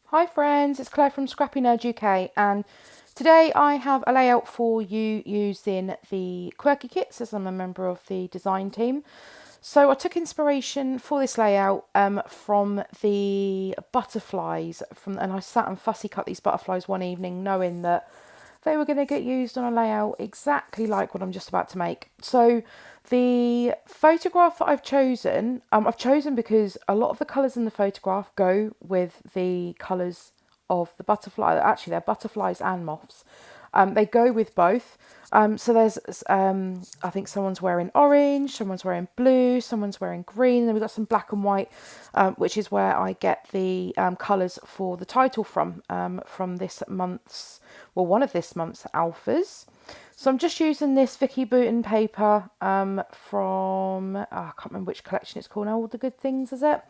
Hi friends, it's Claire from ScrappyNerdUK, and today I have a layout for you using the Quirky kits as I'm a member of the design team. So I took inspiration for this layout from the butterflies, and I sat and fussy cut these butterflies one evening knowing that they were going to get used on a layout exactly like what I'm just about to make. So the photograph that I've chosen because a lot of the colours in the photograph go with the colours of the butterfly. Actually, they're butterflies and moths. They go with both. So there's, I think someone's wearing orange, someone's wearing blue, someone's wearing green, and then we've got some black and white, which is where I get the colours for the title from this month's, well, one of this month's alphas. So I'm just using this Vicky Bouton paper from, I can't remember which collection it's called now, All the Good Things, is it?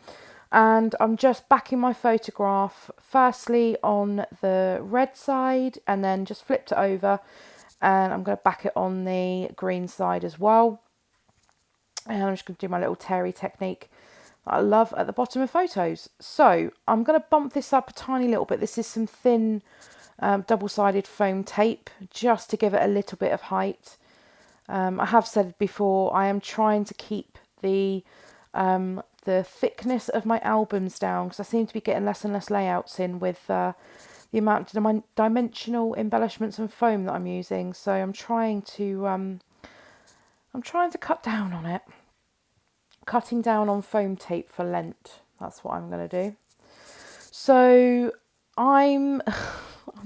And I'm just backing my photograph firstly on the red side and then just flipped it over, and I'm going to back it on the green side as well. And I'm just going to do my little terry technique that I love at the bottom of photos. So I'm going to bump this up a tiny little bit. This is some thin double-sided foam tape just to give it a little bit of height. I have said before, I am trying to keep the thickness of my albums down because I seem to be getting less and less layouts in with the amount of dimensional embellishments and foam that I'm using. So I'm trying to cut down on it. Cutting down on foam tape for Lent. That's what I'm going to do. So I'm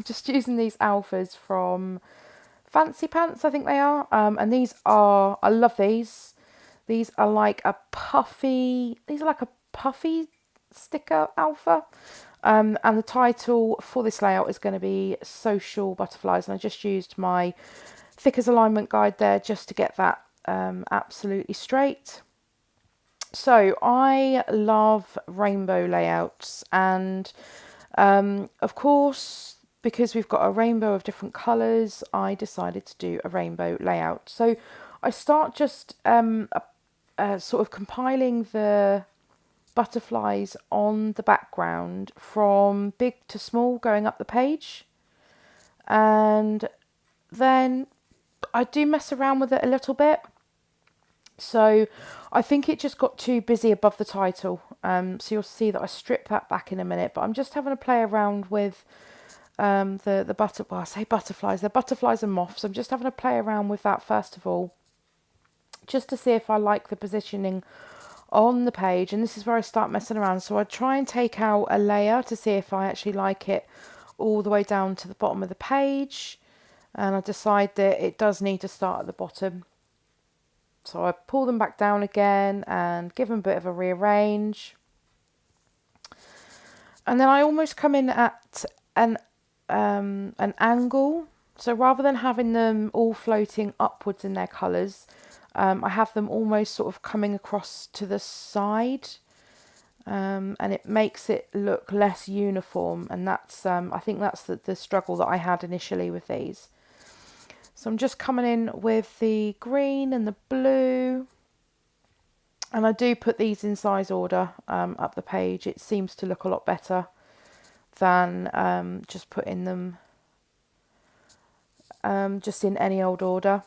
just using these alphas from Fancy Pants, I think they are. And these are, I love these. These are like a puffy sticker alpha. And the title for this layout is going to be Social Butterflies. And I just used my thickers alignment guide there just to get that absolutely straight. So I love rainbow layouts, and of course, because we've got a rainbow of different colours, I decided to do a rainbow layout. So I start just sort of compiling the butterflies on the background from big to small going up the page, and then I do mess around with it a little bit. So I think it just got too busy above the title. So you'll see that I strip that back in a minute, but I'm just having a play around with I say butterflies, they're butterflies and moths. I'm just having a play around with that first of all, just to see if I like the positioning on the page. And this is where I start messing around. So I try and take out a layer to see if I actually like it all the way down to the bottom of the page. And I decide that it does need to start at the bottom. So I pull them back down again and give them a bit of a rearrange. And then I almost come in at an angle. So rather than having them all floating upwards in their colours, I have them almost sort of coming across to the side. And it makes it look less uniform. And that's I think that's the struggle that I had initially with these. So I'm just coming in with the green and the blue. And I do put these in size order up the page. It seems to look a lot better than just putting them just in any old order.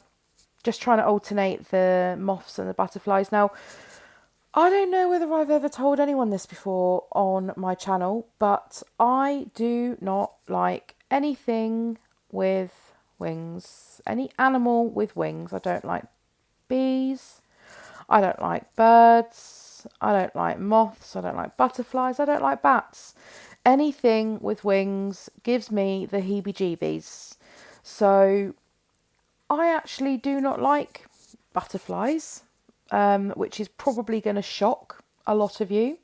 Just trying to alternate the moths and the butterflies. Now, I don't know whether I've ever told anyone this before on my channel, but I do not like anything with wings. Any animal with wings. I don't like bees. I don't like birds. I don't like moths. I don't like butterflies. I don't like bats. Anything with wings gives me the heebie-jeebies. So I actually do not like butterflies, which is probably going to shock a lot of you.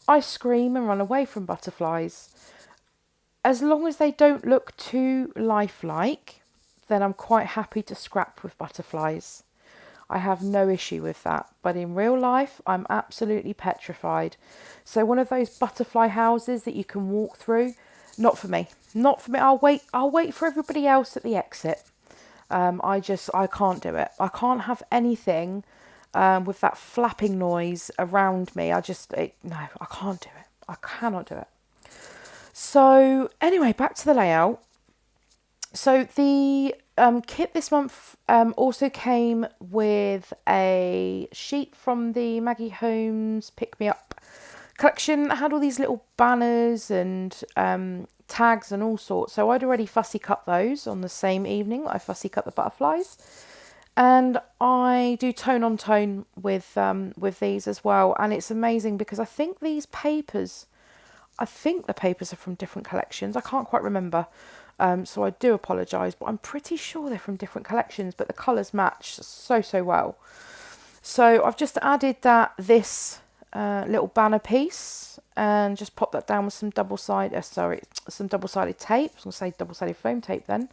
I scream and run away from butterflies. As long as they don't look too lifelike, then I'm quite happy to scrap with butterflies. I have no issue with that. But in real life, I'm absolutely petrified. So one of those butterfly houses that you can walk through, not for me. Not for me. I'll wait for everybody else at the exit. I can't do it. I can't have anything with that flapping noise around me. No, I can't do it. I cannot do it. So anyway, back to the layout. So the kit this month also came with a sheet from the Maggie Holmes Pick Me Up collection. It had all these little banners and tags and all sorts. So I'd already fussy cut those on the same evening that I fussy cut the butterflies. And I do tone on tone with these as well. And it's amazing because I think the papers are from different collections. I can't quite remember. So I do apologise, but I'm pretty sure they're from different collections, but the colours match so well. So I've just added this little banner piece and just pop that down with some double-sided tape. I was going to say double-sided foam tape then.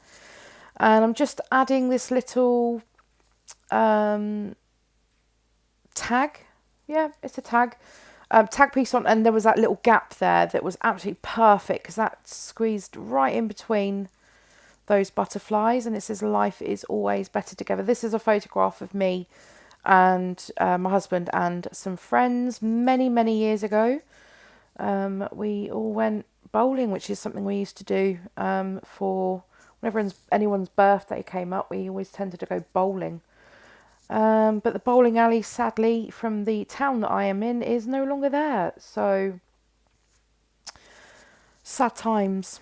And I'm just adding this little tag. Yeah, it's a tag. Tag piece on, and there was that little gap there that was absolutely perfect because that squeezed right in between those butterflies, and it says life is always better together. This is a photograph of me and my husband and some friends many years ago. We all went bowling, which is something we used to do for whenever anyone's birthday came up. We always tended to go bowling. But the bowling alley, sadly, from the town that I am in is no longer there. So, sad times.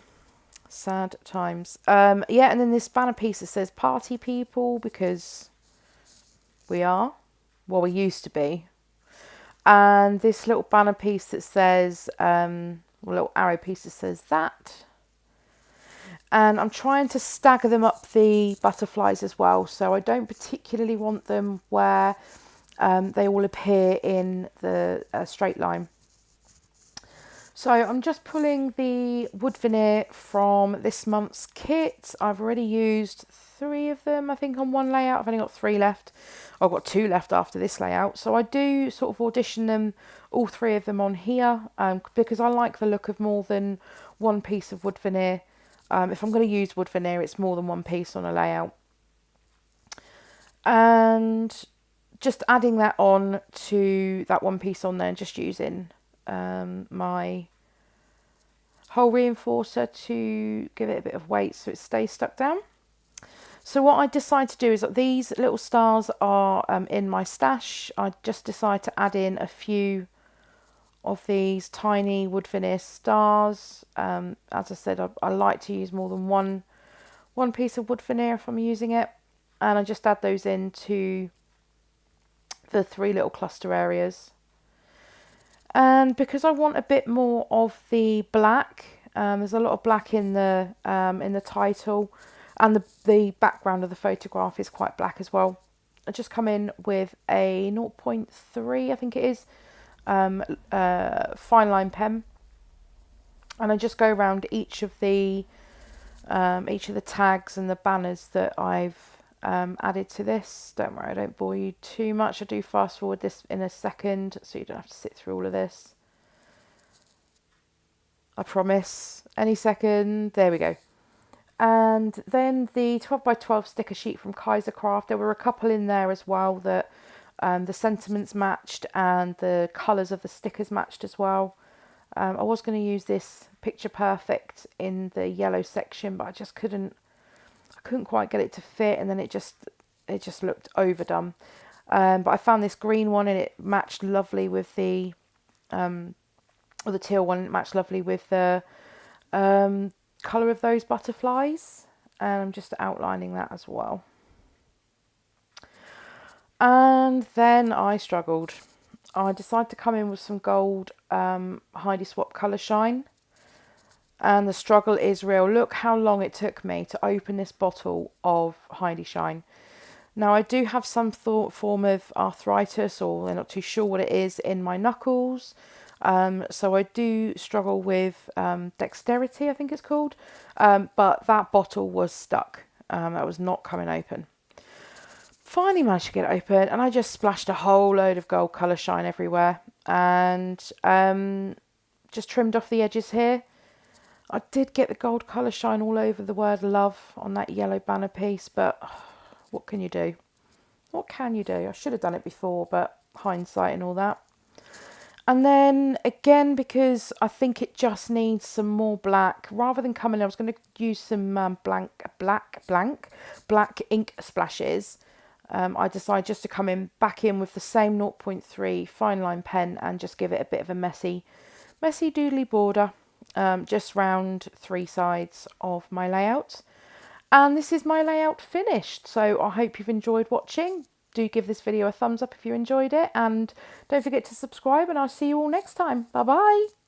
Yeah, and then this banner piece that says party people, because we are. Well, we used to be. And this little banner piece that says, a little arrow piece that says that. And I'm trying to stagger them up the butterflies as well. So I don't particularly want them where they all appear in the straight line. So I'm just pulling the wood veneer from this month's kit. I've already used 3 of them, I think, on one layout. I've only got 3 left. I've got 2 left after this layout. So I do sort of audition them, all 3 of them on here, because I like the look of more than one piece of wood veneer. If I'm going to use wood veneer, it's more than one piece on a layout. And just adding that on to that one piece on there and just using my hole reinforcer to give it a bit of weight so it stays stuck down. So what I decide to do is that these little stars are in my stash. I just decide to add in a few of these tiny wood veneer stars. As I said, I like to use more than one piece of wood veneer if I'm using it, and I just add those into the 3 little cluster areas. And because I want a bit more of the black, there's a lot of black in the title, and the background of the photograph is quite black as well. I just come in with a 0.3, I think it is, fine line pen, and I just go around each of the tags and the banners that I've added to this. Don't worry, I don't bore you too much. I do fast forward this in a second so you don't have to sit through all of this. I promise. Any second. There we go. And then the 12 by 12 sticker sheet from Kaiser Craft. There were a couple in there as well that the sentiments matched and the colours of the stickers matched as well. I was going to use this Picture Perfect in the yellow section, but I just couldn't quite get it to fit, and then it just looked overdone. But I found this green one and it matched lovely with the or the teal one. It matched lovely with the colour of those butterflies, and I'm just outlining that as well. And then I struggled. I decided to come in with some gold Heidi Swap Colour Shine. And the struggle is real. Look how long it took me to open this bottle of Heidi Shine. Now, I do have some form of arthritis, or I'm not too sure what it is, in my knuckles. So I do struggle with dexterity, I think it's called. But that bottle was stuck. That was not coming open. Finally managed to get it open, and I just splashed a whole load of gold Colour Shine everywhere, and just trimmed off the edges here. I did get the gold Colour Shine all over the word love on that yellow banner piece, but what can you do? What can you do? I should have done it before, but hindsight and all that. And then again, because I think it just needs some more black, rather than coming in, I was going to use some black ink splashes. I decided just to come in back in with the same 0.3 fine line pen and just give it a bit of a messy doodly border, just round 3 sides of my layout. And this is my layout finished. So I hope you've enjoyed watching. Do give this video a thumbs up if you enjoyed it, and don't forget to subscribe, and I'll see you all next time. Bye bye.